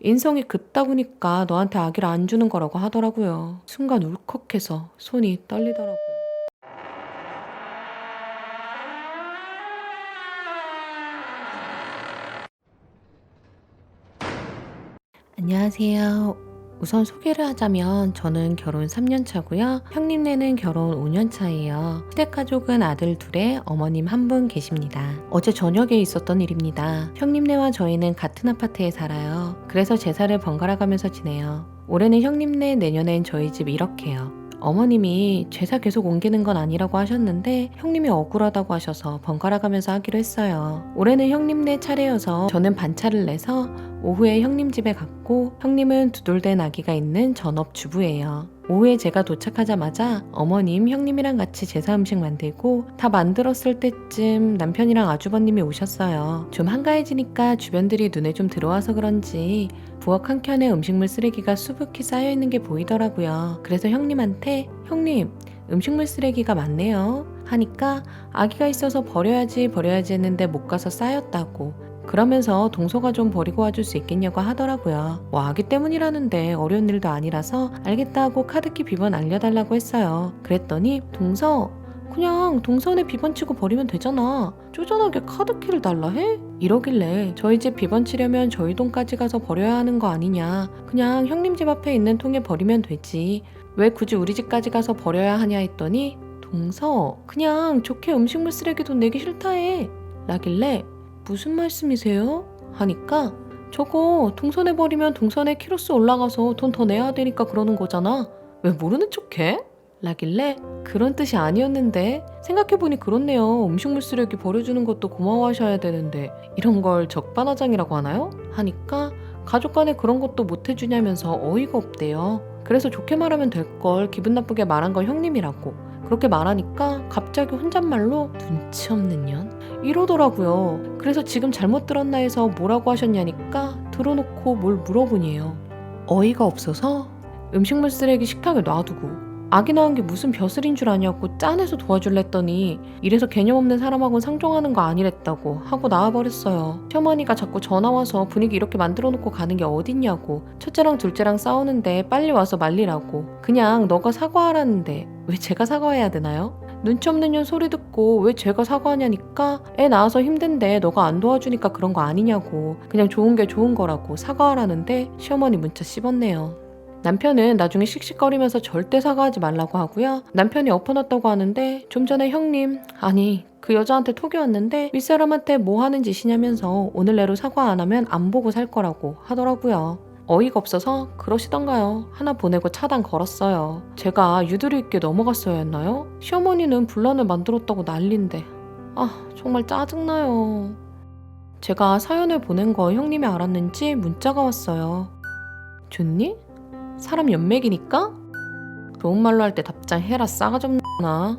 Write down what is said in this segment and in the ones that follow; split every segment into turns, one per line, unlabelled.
인성이 그따구니까 너한테 아기를 안 주는 거라고 하더라고요. 순간 울컥해서 손이 떨리더라고요. 안녕하세요. 우선 소개를 하자면 저는 결혼 3년 차고요. 형님네는 결혼 5년 차예요. 시댁가족은 아들 둘에 어머님 한 분 계십니다. 어제 저녁에 있었던 일입니다. 형님네와 저희는 같은 아파트에 살아요. 그래서 제사를 번갈아 가면서 지내요. 올해는 형님네, 내년엔 저희 집 이렇게요. 어머님이 제사 계속 옮기는 건 아니라고 하셨는데 형님이 억울하다고 하셔서 번갈아 가면서 하기로 했어요. 올해는 형님네 차례여서 저는 반차를 내서 오후에 형님 집에 갔고 형님은 두돌된 아기가 있는 전업주부예요. 오후에 제가 도착하자마자 어머님, 형님이랑 같이 제사 음식 만들고 다 만들었을 때쯤 남편이랑 아주버님이 오셨어요. 좀 한가해지니까 주변들이 눈에 좀 들어와서 그런지 부엌 한 켠에 음식물 쓰레기가 수북히 쌓여있는 게 보이더라고요. 그래서 형님한테 형님, 음식물 쓰레기가 많네요 하니까 아기가 있어서 버려야지 했는데 못 가서 쌓였다고 그러면서 동서가 좀 버리고 와줄 수 있겠냐고 하더라고요. 아기 때문이라는데 어려운 일도 아니라서 알겠다 하고 카드키 비번 알려달라고 했어요. 그랬더니 동서 그냥 동선에 비번 치고 버리면 되잖아. 쪼잔하게 카드키를 달라 해? 이러길래 저희 집 비번 치려면 저희 동까지 가서 버려야 하는 거 아니냐. 그냥 형님 집 앞에 있는 통에 버리면 되지. 왜 굳이 우리 집까지 가서 버려야 하냐 했더니 동서 그냥 좋게 음식물 쓰레기 돈 내기 싫다 해 라길래 무슨 말씀이세요? 하니까 저거 동선에 버리면 동선에 키로수 올라가서 돈 더 내야 되니까 그러는 거잖아. 왜 모르는 척해? 라길래 그런 뜻이 아니었는데 생각해보니 그렇네요. 음식물 쓰레기 버려주는 것도 고마워하셔야 되는데 이런 걸 적반하장이라고 하나요? 하니까 가족 간에 그런 것도 못 해주냐면서 어이가 없대요. 그래서 좋게 말하면 될 걸 기분 나쁘게 말한 건 형님이라고. 그렇게 말하니까 갑자기 혼잣말로 눈치 없는 년 이러더라고요. 그래서 지금 잘못 들었나 해서 뭐라고 하셨냐니까 들어놓고 뭘 물어보니에요. 어이가 없어서 음식물 쓰레기 식탁에 놔두고 아기 낳은 게 무슨 벼슬인 줄 아냐고 짠해서 도와줄랬더니 이래서 개념 없는 사람하고는 상종하는 거 아니랬다고 하고 나와버렸어요. 시어머니가 자꾸 전화와서 분위기 이렇게 만들어 놓고 가는 게 어딨냐고. 첫째랑 둘째랑 싸우는데 빨리 와서 말리라고. 그냥 너가 사과하라는데 왜 제가 사과해야 되나요? 눈치 없는 년 소리 듣고 왜 제가 사과하냐니까 애 낳아서 힘든데 너가 안 도와주니까 그런 거 아니냐고. 그냥 좋은 게 좋은 거라고 사과하라는데 시어머니 문자 씹었네요. 남편은 나중에 씩씩거리면서 절대 사과하지 말라고 하고요. 남편이 엎어놨다고 하는데 좀 전에 형님 아니 그 여자한테 톡이 왔는데 윗사람한테 뭐 하는 짓이냐면서 오늘 내로 사과 안 하면 안 보고 살 거라고 하더라고요. 어이가 없어서 그러시던가요. 하나 보내고 차단 걸었어요. 제가 유두리 있게 넘어갔어야 했나요? 시어머니는 분란을 만들었다고 난린데 정말 짜증나요. 제가 사연을 보낸 거 형님이 알았는지 문자가 왔어요. 좋니? 사람 연맥이니까? 좋은 말로 할 때 답장해라 싸가지 없나?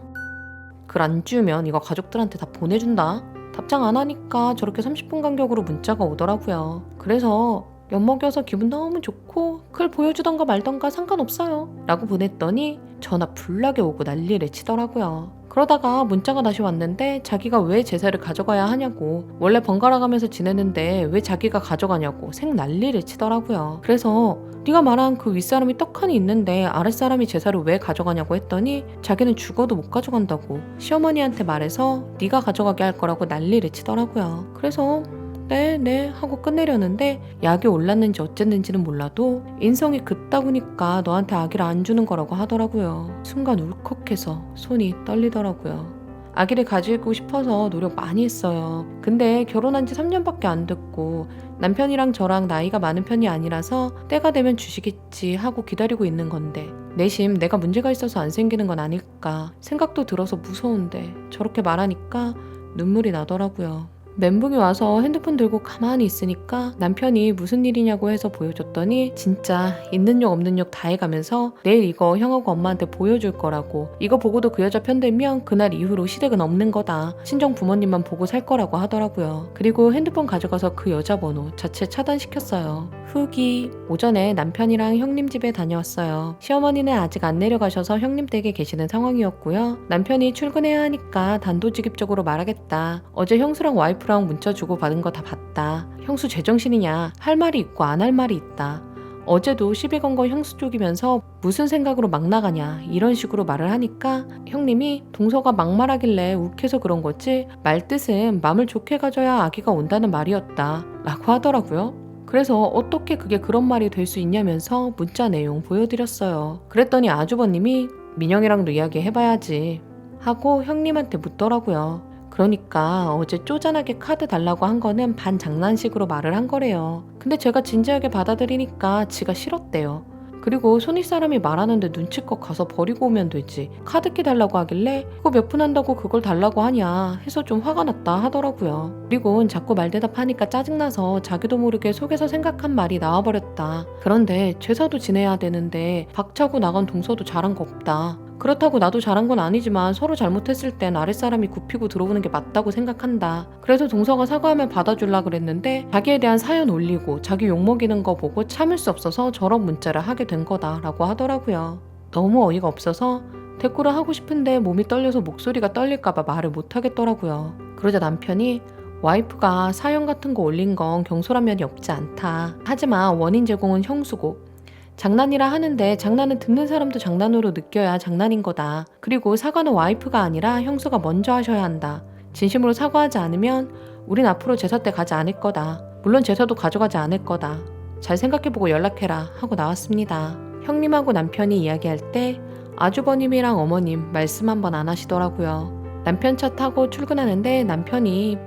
글 안 지우면 이거 가족들한테 다 보내준다. 답장 안 하니까 저렇게 30분 간격으로 문자가 오더라고요. 그래서 엿먹여서 기분 너무 좋고 글 보여주던가 말던가 상관없어요 라고 보냈더니 전화 불나게 오고 난리를 치더라고요. 그러다가 문자가 다시 왔는데 자기가 왜 제사를 가져가야 하냐고, 원래 번갈아 가면서 지내는데 왜 자기가 가져가냐고 생 난리를 치더라고요. 그래서 네가 말한 그 윗사람이 떡하니 있는데 아랫사람이 제사를 왜 가져가냐고 했더니 자기는 죽어도 못 가져간다고 시어머니한테 말해서 네가 가져가게 할 거라고 난리를 치더라고요. 그래서 네 하고 끝내려는데 약이 올랐는지 어쨌는지는 몰라도 인성이 그따구니까 너한테 아기를 안 주는 거라고 하더라고요. 순간 울컥해서 손이 떨리더라고요. 아기를 가지고 싶어서 노력 많이 했어요. 근데 결혼한 지 3년밖에 안 됐고 남편이랑 저랑 나이가 많은 편이 아니라서 때가 되면 주시겠지 하고 기다리고 있는 건데 내심 내가 문제가 있어서 안 생기는 건 아닐까 생각도 들어서 무서운데 저렇게 말하니까 눈물이 나더라고요. 멘붕이 와서 핸드폰 들고 가만히 있으니까 남편이 무슨 일이냐고 해서 보여줬더니 진짜 있는 욕 없는 욕 다 해가면서 내일 이거 형하고 엄마한테 보여줄 거라고, 이거 보고도 그 여자 편들면 그날 이후로 시댁은 없는 거다, 친정 부모님만 보고 살 거라고 하더라고요. 그리고 핸드폰 가져가서 그 여자 번호 자체 차단시켰어요. 후기 오전에 남편이랑 형님 집에 다녀왔어요. 시어머니는 아직 안 내려가셔서 형님 댁에 계시는 상황이었고요. 남편이 출근해야 하니까 단도직입적으로 말하겠다. 어제 형수랑 와이프 와이프랑 문자 주고 받은 거 다 봤다. 형수 제정신이냐? 할 말이 있고 안 할 말이 있다. 어제도 시비 건 거 형수 쪽이면서 무슨 생각으로 막 나가냐 이런 식으로 말을 하니까 형님이 동서가 막말하길래 욱해서 그런 거지 말 뜻은 마음을 좋게 가져야 아기가 온다는 말이었다 라고 하더라고요. 그래서 어떻게 그게 그런 말이 될 수 있냐면서 문자 내용 보여드렸어요. 그랬더니 아주버님이 민영이랑도 이야기해봐야지 하고 형님한테 묻더라고요. 그러니까 어제 쪼잔하게 카드 달라고 한 거는 반 장난식으로 말을 한 거래요. 근데 제가 진지하게 받아들이니까 지가 싫었대요. 그리고 손윗사람이 말하는데 눈치껏 가서 버리고 오면 되지. 카드키 달라고 하길래 그거 몇 푼 한다고 그걸 달라고 하냐 해서 좀 화가 났다 하더라고요. 그리고 자꾸 말대답하니까 짜증나서 자기도 모르게 속에서 생각한 말이 나와버렸다. 그런데 제사도 지내야 되는데 박차고 나간 동서도 잘한 거 없다. 그렇다고 나도 잘한 건 아니지만 서로 잘못했을 땐 아랫사람이 굽히고 들어오는 게 맞다고 생각한다. 그래서 동서가 사과하면 받아줄라 그랬는데 자기에 대한 사연 올리고 자기 욕먹이는 거 보고 참을 수 없어서 저런 문자를 하게 된 거다 라고 하더라고요. 너무 어이가 없어서 대꾸를 하고 싶은데 몸이 떨려서 목소리가 떨릴까봐 말을 못 하겠더라고요. 그러자 남편이 와이프가 사연 같은 거 올린 건 경솔한 면이 없지 않다. 하지만 원인 제공은 형수고 장난이라 하는데 장난은 듣는 사람도 장난으로 느껴야 장난인 거다. 그리고 사과는 와이프가 아니라 형수가 먼저 하셔야 한다. 진심으로 사과하지 않으면 우린 앞으로 제사 때 가지 않을 거다. 물론 제사도 가져가지 않을 거다. 잘 생각해보고 연락해라 하고 나왔습니다. 형님하고 남편이 이야기할 때 아주버님이랑 어머님 말씀 한번 안 하시더라고요. 남편 차 타고 출근하는데 남편이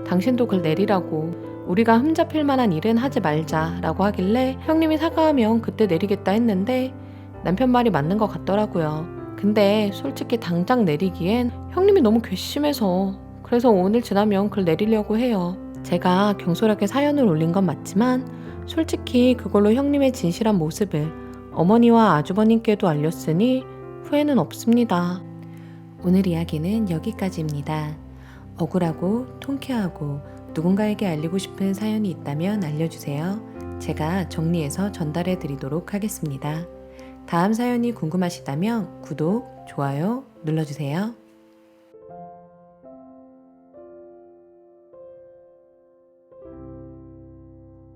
당신도 글 내리라고 우리가 흠잡힐 만한 일은 하지 말자 라고 하길래 형님이 사과하면 그때 내리겠다 했는데 남편 말이 맞는 것 같더라고요. 근데 솔직히 당장 내리기엔 형님이 너무 괘씸해서 그래서 오늘 지나면 글 내리려고 해요. 제가 경솔하게 사연을 올린 건 맞지만 솔직히 그걸로 형님의 진실한 모습을 어머니와 아주버님께도 알렸으니 후회는 없습니다. 오늘 이야기는 여기까지입니다. 억울하고 통쾌하고 누군가에게 알리고 싶은 사연이 있다면 알려주세요. 제가 정리해서 전달해 드리도록 하겠습니다. 다음 사연이 궁금하시다면 구독, 좋아요 눌러주세요.